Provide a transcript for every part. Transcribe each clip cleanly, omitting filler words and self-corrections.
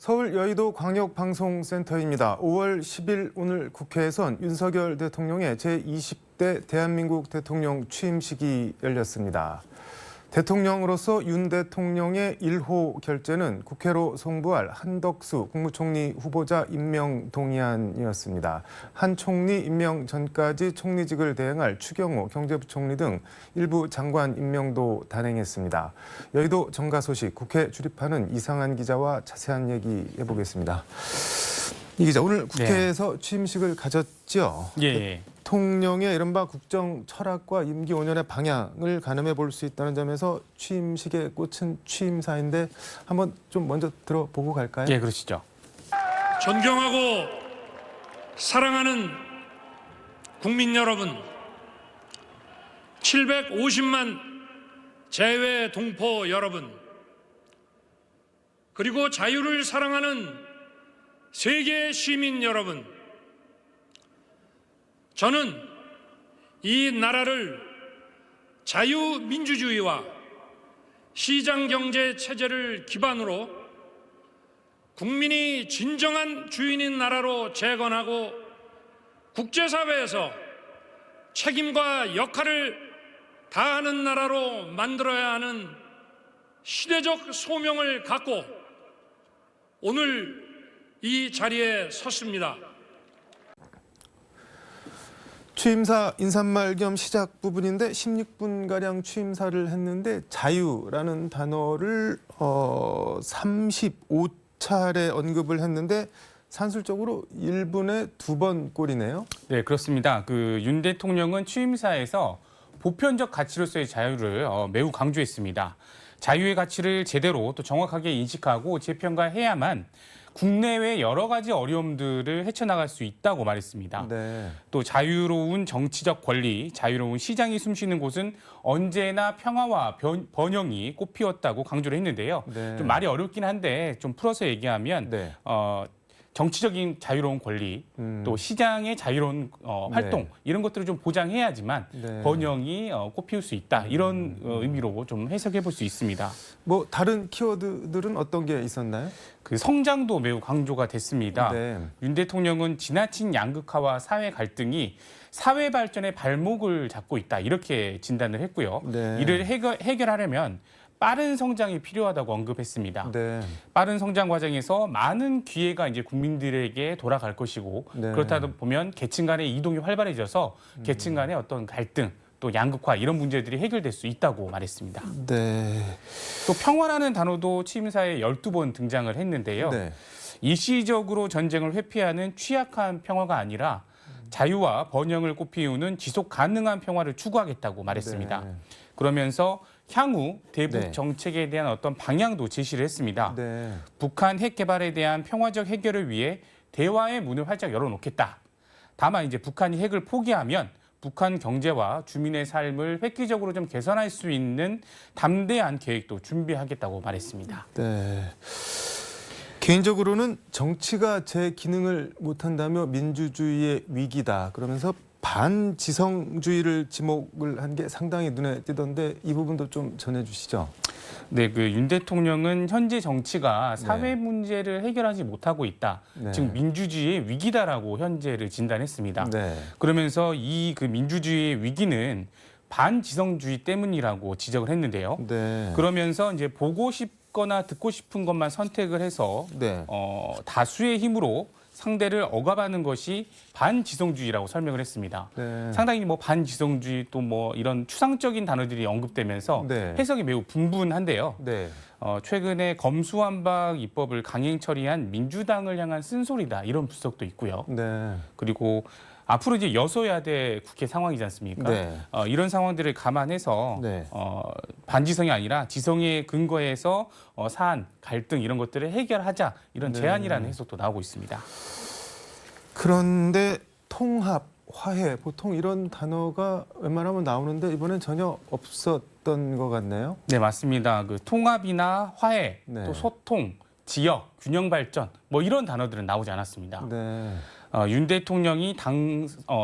서울 여의도 광역방송센터입니다. 5월 10일 오늘 국회에선 윤석열 대통령의 제20대 대한민국 대통령 취임식이 열렸습니다. 대통령으로서 윤 대통령의 1호 결재는 국회로 송부할 한덕수 국무총리 후보자 임명 동의안이었습니다. 한 총리 임명 전까지 총리직을 대행할 추경호 경제부총리 등 일부 장관 임명도 단행했습니다. 여의도 정가 소식 국회 출입하는 이상한 기자와 자세한 얘기 해보겠습니다. 이 기자, 오늘 국회에서 취임식을 가졌죠? 예. 대통령의 이른바 국정 철학과 임기 5년의 방향을 가늠해 볼 수 있다는 점에서 취임식의 꽃은 취임사인데 한번 좀 먼저 들어보고 갈까요? 예, 그러시죠. 존경하고 사랑하는 국민 여러분, 750만 재외 동포 여러분, 그리고 자유를 사랑하는 세계 시민 여러분, 저는 이 나라를 자유민주주의와 시장경제 체제를 기반으로 국민이 진정한 주인인 나라로 재건하고 국제사회에서 책임과 역할을 다하는 나라로 만들어야 하는 시대적 소명을 갖고 오늘 이 자리에 섰습니다. 취임사 인사말 겸 시작 부분인데 16분가량 취임사를 했는데 자유라는 단어를 35차례 언급을 했는데 산술적으로 1분에 2번 꼴이네요. 네, 그렇습니다. 윤 대통령은 취임사에서 보편적 가치로서의 자유를 매우 강조했습니다. 자유의 가치를 제대로 또 정확하게 인식하고 재평가해야만 국내외 여러 가지 어려움들을 헤쳐나갈 수 있다고 말했습니다. 네. 또 자유로운 정치적 권리, 자유로운 시장이 숨쉬는 곳은 언제나 평화와 번영이 꽃피웠다고 강조를 했는데요. 네. 좀 말이 어렵긴 한데 좀 풀어서 얘기하면 네. 정치적인 자유로운 권리, 또 시장의 자유로운 활동 이런 것들을 좀 보장해야지만 네. 번영이 꽃피울 수 있다. 이런 의미로 좀 해석해 볼 수 있습니다. 뭐 다른 키워드들은 어떤 게 있었나요? 성장도 매우 강조가 됐습니다. 네. 윤 대통령은 지나친 양극화와 사회 갈등이 사회 발전의 발목을 잡고 있다. 이렇게 진단을 했고요. 네. 이를 해결하려면 빠른 성장이 필요하다고 언급했습니다. 네. 빠른 성장 과정에서 많은 기회가 이제 국민들에게 돌아갈 것이고 네. 그렇다 보면 계층 간의 이동이 활발해져서 계층 간의 어떤 갈등 또 양극화 이런 문제들이 해결될 수 있다고 말했습니다. 네. 또 평화라는 단어도 취임사에 12번 등장을 했는데요. 네. 일시적으로 전쟁을 회피하는 취약한 평화가 아니라 자유와 번영을 꽃피우는 지속 가능한 평화를 추구하겠다고 말했습니다. 네. 그러면서 향후 대북 네. 정책에 대한 어떤 방향도 제시를 했습니다. 네. 북한 핵 개발에 대한 평화적 해결을 위해 대화의 문을 활짝 열어놓겠다. 다만 이제 북한이 핵을 포기하면 북한 경제와 주민의 삶을 획기적으로 좀 개선할 수 있는 담대한 계획도 준비하겠다고 말했습니다. 네. 개인적으로는 정치가 제 기능을 못한다며 민주주의의 위기다. 그러면서 반지성주의를 지목을 한 게 상당히 눈에 띄던데 이 부분도 좀 전해주시죠. 네, 윤 대통령은 현재 정치가 사회 문제를 해결하지 못하고 있다. 네. 즉 민주주의의 위기다라고 현재를 진단했습니다. 네. 그러면서 이 민주주의의 위기는 반지성주의 때문이라고 지적을 했는데요. 네. 그러면서 이제 보고 싶거나 듣고 싶은 것만 선택을 해서 네. 다수의 힘으로 상대를 억압하는 것이 반지성주의라고 설명을 했습니다. 네. 상당히 반지성주의 또 이런 추상적인 단어들이 언급되면서 네. 해석이 매우 분분한데요. 네. 최근에 검수완박 입법을 강행 처리한 민주당을 향한 쓴소리다 이런 분석도 있고요. 네. 그리고 앞으로 이제 여소야대 국회 상황이지 않습니까? 네. 이런 상황들을 감안해서 네. 반지성이 아니라 지성에 근거해서 사안, 갈등 이런 것들을 해결하자 이런 네. 제안이라는 해석도 나오고 있습니다. 그런데 통합, 화해, 보통 이런 단어가 웬만하면 나오는데 이번엔 전혀 없었던 것 같네요. 네, 맞습니다. 통합이나 화해, 네. 또 소통 지역, 균형 발전 뭐 이런 단어들은 나오지 않았습니다. 네. 윤 대통령이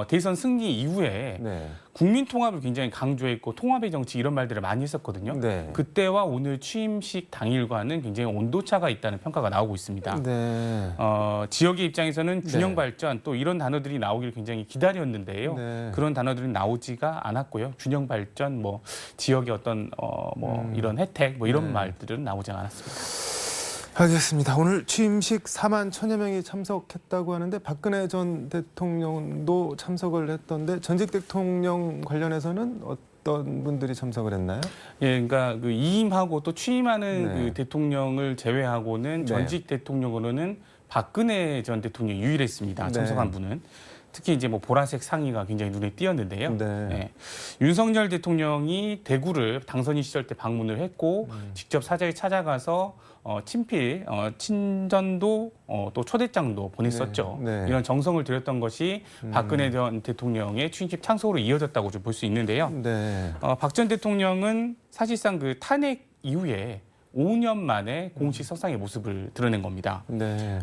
대선 승리 이후에 네. 국민 통합을 굉장히 강조했고 통합의 정치 이런 말들을 많이 했었거든요. 네. 그때와 오늘 취임식 당일과는 굉장히 온도차가 있다는 평가가 나오고 있습니다. 네. 지역의 입장에서는 균형 네. 발전 또 이런 단어들이 나오길 굉장히 기다렸는데요. 네. 그런 단어들이 나오지가 않았고요. 균형 발전, 뭐 지역의 어떤 이런 혜택, 뭐 이런 네. 말들은 나오지 않았습니다. 알겠습니다. 오늘 취임식 4만 1천여 명이 참석했다고 하는데 박근혜 전 대통령도 참석을 했던데 전직 대통령 관련해서는 어떤 분들이 참석을 했나요? 예, 그러니까 그 이임하고 또 취임하는 네. 그 대통령을 제외하고는 네. 전직 대통령으로는 박근혜 전 대통령이 유일했습니다. 네. 참석한 분은. 특히 이제 뭐 보라색 상의가 굉장히 눈에 띄었는데요. 네. 예. 윤석열 대통령이 대구를 당선인 시절 때 방문을 했고 직접 사저에 찾아가서 친필, 친전도 또 초대장도 보냈었죠. 네. 네. 이런 정성을 들였던 것이 박근혜 전 대통령의 취임식 창소로 이어졌다고 좀 볼 수 있는데요. 네. 박 전 대통령은 사실상 그 탄핵 이후에 5년 만에 공식 석상의 모습을 드러낸 겁니다. 네.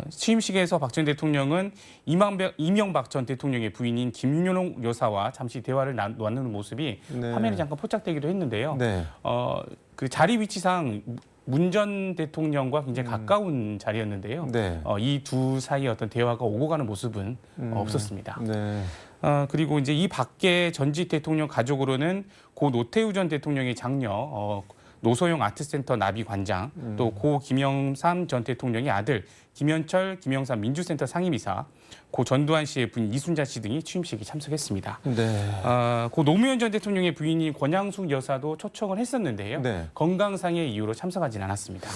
취임식에서 박 전 대통령은 이명박 전 대통령의 부인인 김윤용 여사와 잠시 대화를 나누는 모습이 네. 화면에 잠깐 포착되기도 했는데요. 네. 그 자리 위치상 문 전 대통령과 굉장히 가까운 자리였는데요. 네. 이 두 사이의 어떤 대화가 오고 가는 모습은 없었습니다. 네. 그리고 이제 이 밖에 전직 대통령 가족으로는 고 노태우 전 대통령의 장녀 노소영 아트센터 나비 관장, 또 고 김영삼 전 대통령의 아들 김현철 김영삼 민주센터 상임이사, 고 전두환 씨의 부인 이순자 씨 등이 취임식에 참석했습니다. 네. 고 노무현 전 대통령의 부인인 권양숙 여사도 초청을 했었는데요. 네. 건강상의 이유로 참석하진 않았습니다.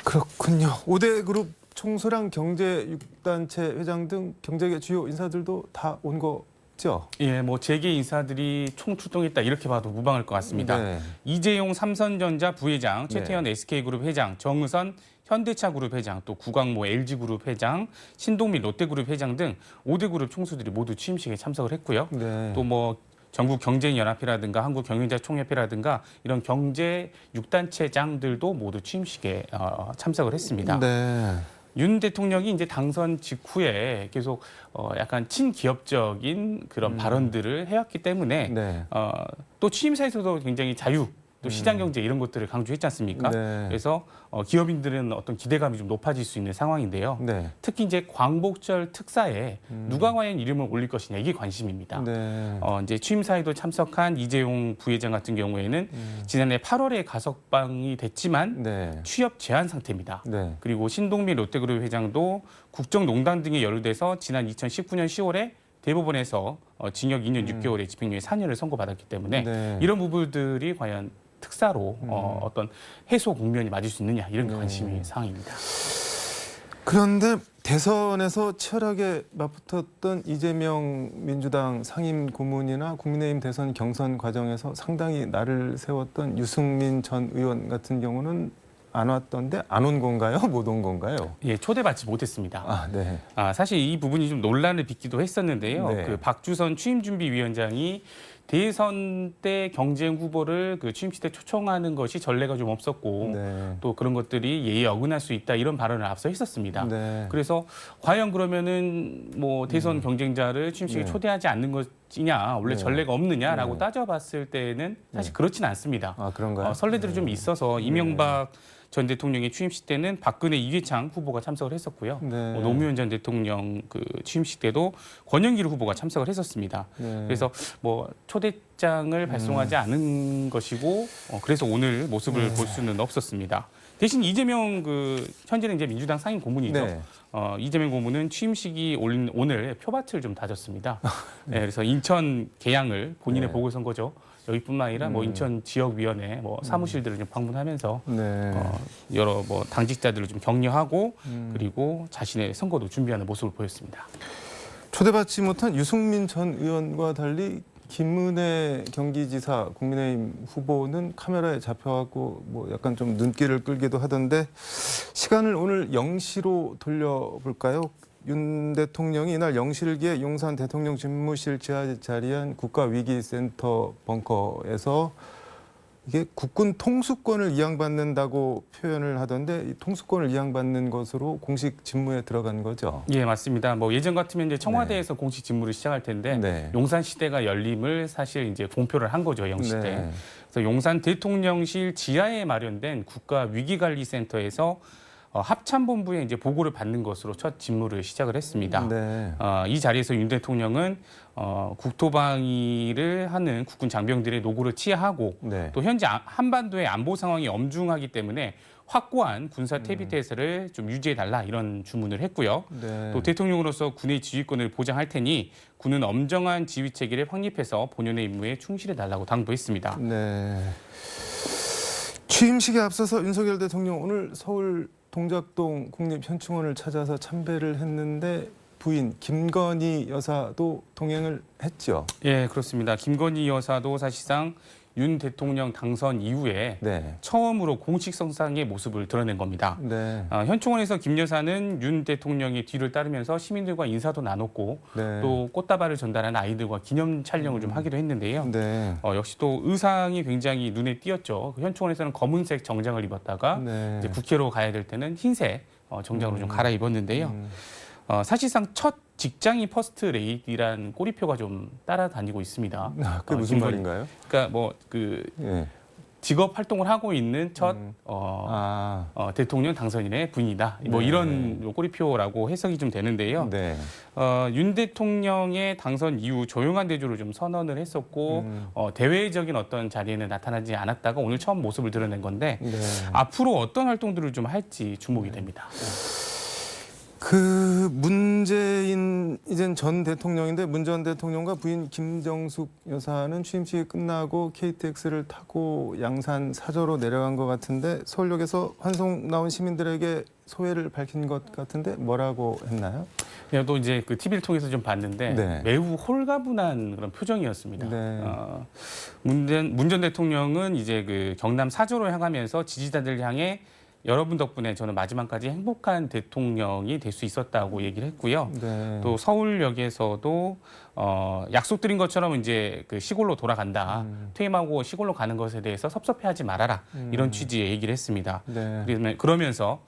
그렇군요. 5대 그룹 총수랑 경제 6단체 회장 등 경제계 주요 인사들도 다 온 거죠? 예, 뭐 재계 인사들이 총출동했다 이렇게 봐도 무방할 것 같습니다. 네. 이재용 삼성전자 부회장, 최태현 네. SK그룹 회장, 정의선 현대차그룹 회장, 또 구광모 LG그룹 회장, 신동민 롯데그룹 회장 등 5대 그룹 총수들이 모두 취임식에 참석을 했고요. 네. 또 뭐 전국 경제연합회라든가 한국경영자총협회라든가 이런 경제 6단체장들도 모두 취임식에 참석을 했습니다. 네. 윤 대통령이 이제 당선 직후에 계속 약간 친기업적인 그런 발언들을 해왔기 때문에 네. 또 취임사에서도 굉장히 자유, 또 시장 경제 이런 것들을 강조했지 않습니까? 네. 그래서 기업인들은 어떤 기대감이 좀 높아질 수 있는 상황인데요. 네. 특히 이제 광복절 특사에 누가 과연 이름을 올릴 것이냐 이게 관심입니다. 네. 이제 취임사에도 참석한 이재용 부회장 같은 경우에는 지난해 8월에 가석방이 됐지만 네. 취업 제한 상태입니다. 네. 그리고 신동민 롯데그룹 회장도 국정농단 등에 연루돼서 지난 2019년 10월에 대법원에서 징역 2년 6개월에 집행유예 4년을 선고받았기 때문에 네. 이런 부분들이 과연 특사로 어떤 해소 국면이 맞을 수 있느냐 이런 게 네. 관심이 사항입니다. 그런데 대선에서 치열하게 맞붙었던 이재명 민주당 상임 고문이나 국민의힘 대선 경선 과정에서 상당히 날을 세웠던 유승민 전 의원 같은 경우는 안 왔던데 안 온 건가요? 못 온 건가요? 예, 초대받지 못했습니다. 아, 네. 사실 이 부분이 좀 논란을 빚기도 했었는데요. 네. 그 박주선 취임준비위원장이 대선 때 경쟁 후보를 그 취임식 때 초청하는 것이 전례가 좀 없었고 네. 또 그런 것들이 예의에 어긋날 수 있다 이런 발언을 앞서 했었습니다. 네. 그래서 과연 그러면은 뭐 대선 경쟁자를 취임식에 네. 초대하지 않는 것이냐 원래 네. 전례가 없느냐라고 네. 따져봤을 때는 사실 그렇지는 않습니다. 아, 그런가요? 선례들이 좀 있어서 이명박 전 대통령의 취임식 때는 박근혜 이회창 후보가 참석을 했었고요. 네. 노무현 전 대통령 그 취임식 때도 권영길 후보가 참석을 했었습니다. 네. 그래서 뭐 초대장을 발송하지 않은 것이고 그래서 오늘 모습을 볼 수는 없었습니다. 대신 이재명 그 현재는 이제 민주당 상임 고문이죠. 네. 이재명 고문은 취임식이 오늘 표밭을 좀 다졌습니다. 네, 그래서 인천 계양을 본인의 네. 보궐선거죠. 여기뿐만 아니라 뭐 인천 지역위원회 뭐 사무실들을 좀 방문하면서 네. 여러 뭐 당직자들을 좀 격려하고 그리고 자신의 선거도 준비하는 모습을 보였습니다. 초대받지 못한 유승민 전 의원과 달리 김은혜 경기지사 국민의힘 후보는 카메라에 잡혀갖고 뭐 약간 좀 눈길을 끌기도 하던데 시간을 오늘 0시로 돌려볼까요? 윤 대통령이 이날 0시를 용산 대통령 집무실 지하에 자리한 국가위기센터 벙커에서 이게 국군 통수권을 이양받는다고 표현을 하던데 이 통수권을 이양받는 것으로 공식 직무에 들어간 거죠. 예, 맞습니다. 뭐 예전 같으면 이제 청와대에서 공식 직무를 시작할 텐데 네. 용산 시대가 열림을 사실 이제 공표를 한 거죠, 영시 때. 네. 그래서 용산 대통령실 지하에 마련된 국가위기관리센터에서 합참본부에 이제 보고를 받는 것으로 첫 직무를 시작을 했습니다. 네. 이 자리에서 윤 대통령은 국토방위를 하는 국군 장병들의 노고를 치하하고 네. 또 현재 한반도의 안보 상황이 엄중하기 때문에 확고한 군사 태비 태세를 좀 유지해달라 이런 주문을 했고요. 네. 또 대통령으로서 군의 지휘권을 보장할 테니 군은 엄정한 지휘 체계를 확립해서 본연의 임무에 충실해달라고 당부했습니다. 네. 취임식에 앞서서 윤석열 대통령 오늘 서울 동작동 국립현충원을 찾아서 참배를 했는데 부인 김건희 여사도 동행을 했죠. 예, 그렇습니다. 김건희 여사도 사실상 윤 대통령 당선 이후에 네. 처음으로 공식 성상의 모습을 드러낸 겁니다. 네. 현충원에서 김 여사는 윤 대통령의 뒤를 따르면서 시민들과 인사도 나눴고 네. 또 꽃다발을 전달한 아이들과 기념 촬영을 좀 하기도 했는데요. 네. 역시 또 의상이 굉장히 눈에 띄었죠. 현충원에서는 검은색 정장을 입었다가 네. 이제 국회로 가야 될 때는 흰색 정장으로 좀 갈아입었는데요. 사실상 첫 직장이 퍼스트 레이디란 꼬리표가 좀 따라다니고 있습니다. 그게 무슨 김건희- 말인가요? 그러니까 뭐 그 예. 직업 활동을 하고 있는 첫 대통령 당선인의 부인이다. 뭐 네. 이런 꼬리표라고 해석이 좀 되는데요. 네. 윤 대통령의 당선 이후 조용한 대조를 좀 선언을 했었고 대외적인 어떤 자리에는 나타나지 않았다가 오늘 처음 모습을 드러낸 건데 네. 앞으로 어떤 활동들을 좀 할지 주목이 됩니다. 그 문재인 이젠 전 대통령인데 문 전 대통령과 부인 김정숙 여사는 취임식이 끝나고 KTX를 타고 양산 사저로 내려간 것 같은데 서울역에서 환송 나온 시민들에게 소회를 밝힌 것 같은데 뭐라고 했나요? 또 이제 그 TV를 통해서 좀 봤는데 네. 매우 홀가분한 그런 표정이었습니다. 네. 문 전 대통령은 이제 그 경남 사저로 향하면서 지지자들 향해 여러분 덕분에 저는 마지막까지 행복한 대통령이 될 수 있었다고 얘기를 했고요. 네. 또 서울역에서도 약속드린 것처럼 이제 그 시골로 돌아간다. 퇴임하고 시골로 가는 것에 대해서 섭섭해하지 말아라. 이런 취지의 얘기를 했습니다. 네. 그러면서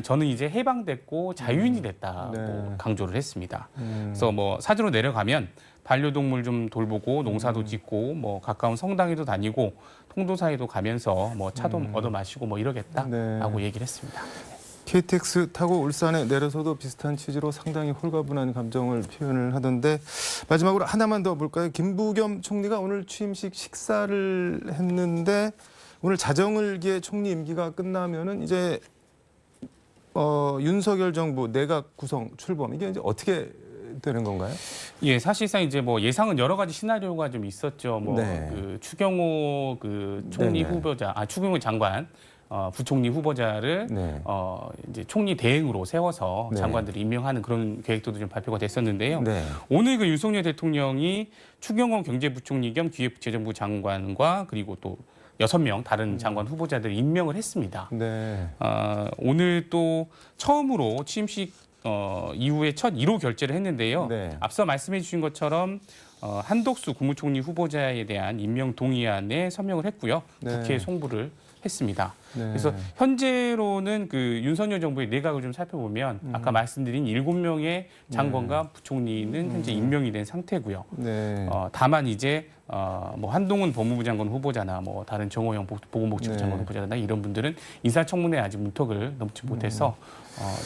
저는 이제 해방됐고 자유인이 됐다고 네. 강조를 했습니다. 그래서 뭐 사저로 내려가면 반려동물 좀 돌보고 농사도 짓고 뭐 가까운 성당에도 다니고 통도사에도 가면서 뭐 차도 얻어 마시고 뭐 이러겠다라고 네. 얘기를 했습니다. KTX 타고 울산에 내려서도 비슷한 취지로 상당히 홀가분한 감정을 표현을 하던데 마지막으로 하나만 더 볼까요? 김부겸 총리가 오늘 취임식 식사를 했는데 오늘 자정을기에 총리 임기가 끝나면은 이제 윤석열 정부 내각 구성 출범 이게 이제 어떻게 되는 건가요? 예, 사실상 이제 뭐 예상은 여러 가지 시나리오가 좀 있었죠. 뭐 네. 그 추경호 그 총리 네네. 후보자, 추경호 장관 부총리 후보자를 네. 이제 총리 대행으로 세워서 네. 장관들을 임명하는 그런 계획도 좀 발표가 됐었는데요. 네. 오늘 그 윤석열 대통령이 추경호 경제부총리 겸 기획재정부 장관과 그리고 또 6명 다른 장관 후보자들을 임명을 했습니다. 네. 오늘 또 처음으로 취임식 이후에 첫 1호 결재를 했는데요. 네. 앞서 말씀해 주신 것처럼 한덕수 국무총리 후보자에 대한 임명 동의안에 서명을 했고요. 네. 국회에 송부를 했습니다. 네. 그래서 현재로는 그 윤석열 정부의 내각을 좀 살펴보면 아까 말씀드린 7명의 장관과 부총리는 현재 임명이 된 상태고요. 네. 다만 이제 뭐 한동훈 법무부 장관 후보자나 뭐 다른 정호영 보건복지부 네. 장관 후보자나 이런 분들은 인사청문회에 아직 문턱을 넘지 못해서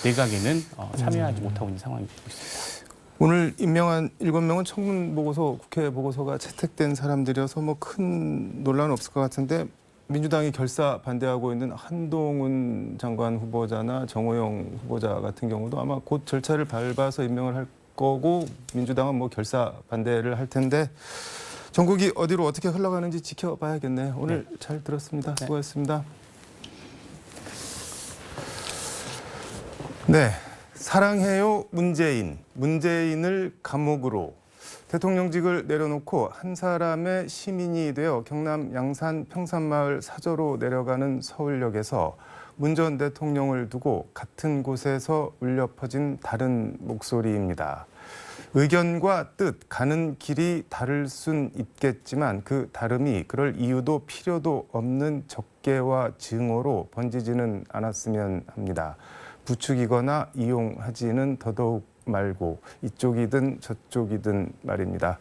내각에는 참여하지 못하고 있는 상황이 되고 있습니다. 오늘 임명한 7명은 청문 보고서, 국회 보고서가 채택된 사람들이어서 뭐 큰 논란은 없을 것 같은데 민주당이 결사 반대하고 있는 한동훈 장관 후보자나 정호영 후보자 같은 경우도 아마 곧 절차를 밟아서 임명을 할 거고 민주당은 뭐 결사 반대를 할 텐데 전국이 어디로 어떻게 흘러가는지 지켜봐야겠네요. 오늘 잘 들었습니다. 수고하셨습니다. 네, 사랑해요 문재인. 문재인을 감옥으로. 대통령직을 내려놓고 한 사람의 시민이 되어 경남 양산 평산마을 사저로 내려가는 서울역에서 문 전 대통령을 두고 같은 곳에서 울려 퍼진 다른 목소리입니다. 의견과 뜻, 가는 길이 다를 순 있겠지만 그 다름이 그럴 이유도 필요도 없는 적개와 증오로 번지지는 않았으면 합니다. 부추기거나 이용하지는 더더욱 말고 이쪽이든 저쪽이든 말입니다.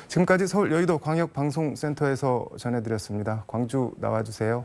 지금까지 서울 여의도 광역방송센터에서 전해드렸습니다. 광주 나와주세요.